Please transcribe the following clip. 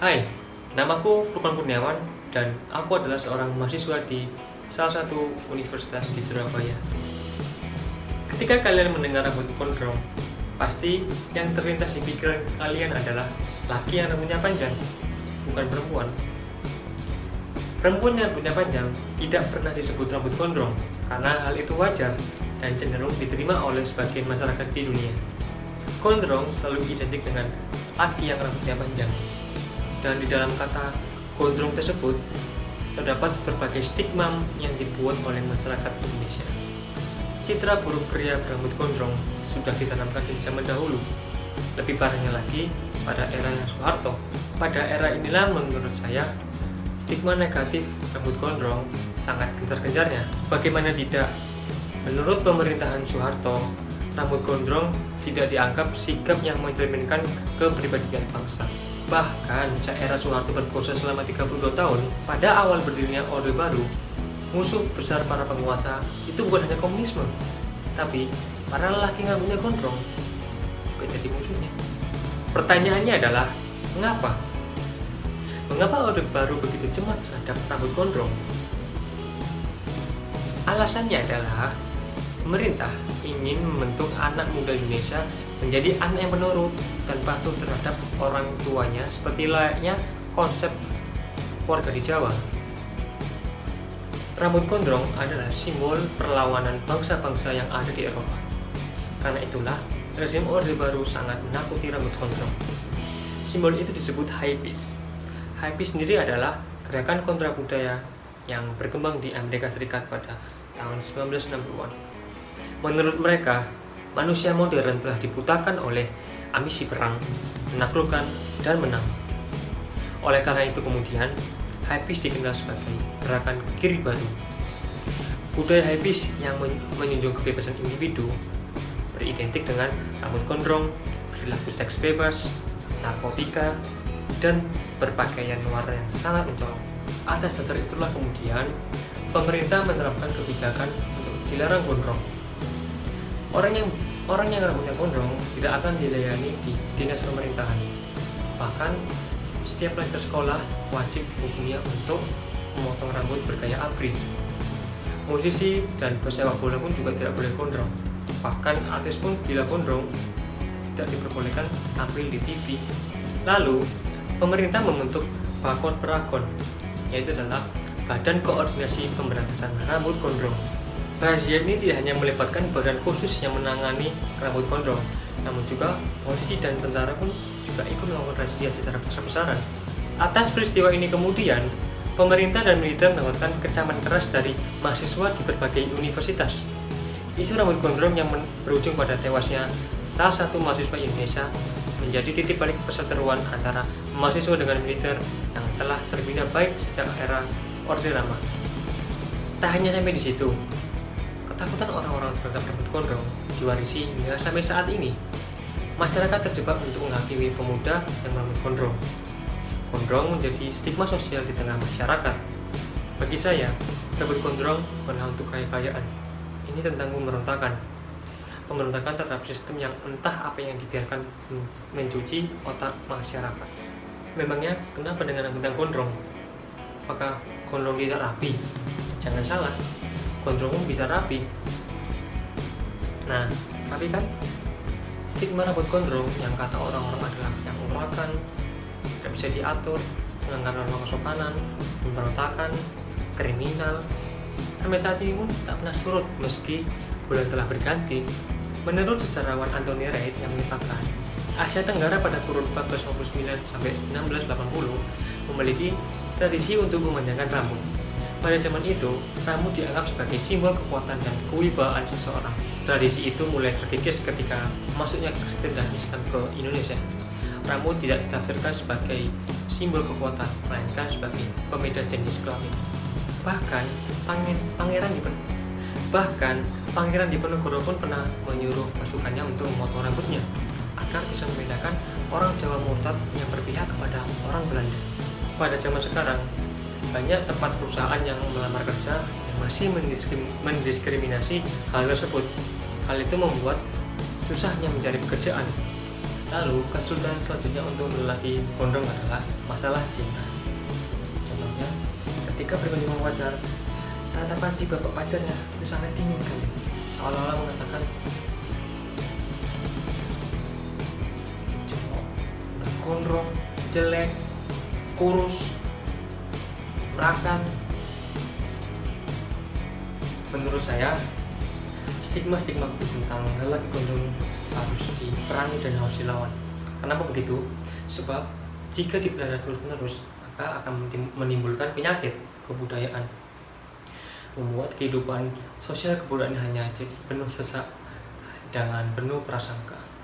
Hai, namaku Furqan Kurniawan dan aku adalah seorang mahasiswa di salah satu universitas di Surabaya. Ketika kalian mendengar rambut gondrong, pasti yang terlintas di pikiran kalian adalah laki yang rambutnya panjang, bukan perempuan. Perempuan yang rambutnya panjang tidak pernah disebut rambut gondrong karena hal itu wajar dan cenderung diterima oleh sebagian masyarakat di dunia. Gondrong selalu identik dengan laki yang rambutnya panjang. Dan di dalam kata gondrong tersebut terdapat berbagai stigma yang dibuat oleh masyarakat Indonesia. Citra buruk pria berambut gondrong sudah ditanamkan di zaman dahulu. Lebih parahnya lagi pada era Soeharto. Pada era inilah menurut saya stigma negatif rambut gondrong sangat gencar-gencarnya. Bagaimana tidak? Menurut pemerintahan Soeharto, rambut gondrong tidak dianggap sikap yang mencerminkan kepribadian bangsa. Bahkan saat era Soeharto berkuasa selama 32 tahun, pada awal berdirinya Orde Baru, musuh besar para penguasa itu bukan hanya komunisme, tapi para lelaki yang rambutnya gondrong juga jadi musuhnya. Pertanyaannya adalah, mengapa? Mengapa Orde Baru begitu cemas terhadap rambut gondrong? Alasannya adalah pemerintah ingin membentuk anak muda Indonesia menjadi anak yang penurut dan patuh terhadap orang tuanya seperti layaknya konsep keluarga di Jawa. Rambut gondrong adalah simbol perlawanan bangsa-bangsa yang ada di Eropa. Karena itulah, rezim Orde Baru sangat menakuti rambut gondrong. Simbol itu disebut hippies. Hippies sendiri adalah gerakan kontra budaya yang berkembang di Amerika Serikat pada tahun 1960-an. Menurut mereka, manusia modern telah dibutakan oleh ambisi perang, menaklukkan, dan menang. Oleh karena itu kemudian, hippies dikenal sebagai gerakan kiri baru. Budaya hippies yang menjunjung kebebasan individu beridentik dengan rambut gondrong, perilaku seks bebas, narkotika, dan berpakaian warna yang sangat mencolok. Atas dasar itulah kemudian, pemerintah menerapkan kebijakan untuk dilarang gondrong. Orang yang rambutnya gondrong tidak akan dilayani di dinas pemerintahan. Bahkan setiap pelajar sekolah wajib hukumnya untuk memotong rambut bergaya ABRI. Musisi dan pesepak bola pun juga tidak boleh gondrong. Bahkan artis pun bila gondrong tidak diperbolehkan tampil di TV. Lalu pemerintah membentuk Bakon Peragon, yaitu adalah Badan Koordinasi Pemberantasan Rambut Gondrong. Razia ini tidak hanya melibatkan badan khusus yang menangani rambut gondrong, namun juga polisi dan tentara pun juga ikut melakukan razia secara besar-besaran. Atas peristiwa ini kemudian, pemerintah dan militer mendapatkan kecaman keras dari mahasiswa di berbagai universitas. Isu rambut gondrong yang berujung pada tewasnya salah satu mahasiswa Indonesia menjadi titik balik perseteruan antara mahasiswa dengan militer yang telah terbina baik sejak era Orde Lama. Tak hanya sampai di situ, ketakutan orang-orang terhadap rambut gondrong diwarisi hingga sampai saat ini. Masyarakat terjebak untuk menghakimi pemuda yang berambut gondrong. Gondrong menjadi stigma sosial di tengah masyarakat. Bagi saya, rambut gondrong bukanlah untuk kaya-kayaan. Ini tentang pemberontakan. Pemberontakan terhadap sistem yang entah apa yang dibiarkan mencuci otak masyarakat. Memangnya kenapa dengan rambut yang gondrong? Apakah gondrong tidak rapi? Jangan salah, gondrong pun bisa rapi. Nah, tapi kan stigma rambut gondrong yang kata orang-orang adalah yang urakan, tidak bisa diatur, melanggar norma kesopanan, pemberontakan, kriminal. Sampai saat ini pun tak pernah surut meski bulan telah berganti. Menurut sejarawan Anthony Reid yang menyatakan, Asia Tenggara pada kurun 1459 sampai 1680 memiliki tradisi untuk memanjangkan rambut. Pada zaman itu, rambut dianggap sebagai simbol kekuatan dan kewibawaan seseorang. Tradisi itu mulai terkikis ketika masuknya Kristen dan Islam ke Indonesia. Rambut tidak ditafsirkan sebagai simbol kekuatan, melainkan sebagai pembeda jenis kelamin. Bahkan Pangeran Diponegoro pun pernah menyuruh pasukannya untuk memotong rambutnya agar bisa membedakan orang Jawa murtad yang berpihak kepada orang Belanda. Pada zaman sekarang, banyak tempat perusahaan yang melamar kerja yang masih mendiskriminasi hal tersebut. Hal itu membuat susahnya mencari pekerjaan. Lalu kesulitan selanjutnya untuk lelaki gondrong adalah masalah cinta. Contohnya, ketika berkunjung pacar, tatapan si bapak pacarnya itu sangat dingin sekali, seolah-olah mengatakan cowok gondrong, jelek, kurus, merakan. Menurut saya, stigma-stigma tentang lelaki gondrong harus diperangi dan harus dilawan. Kenapa begitu? Sebab jika dipelihara terus-menerus, maka akan menimbulkan penyakit kebudayaan, membuat kehidupan sosial kebudayaan hanya jadi penuh sesak dengan penuh prasangka.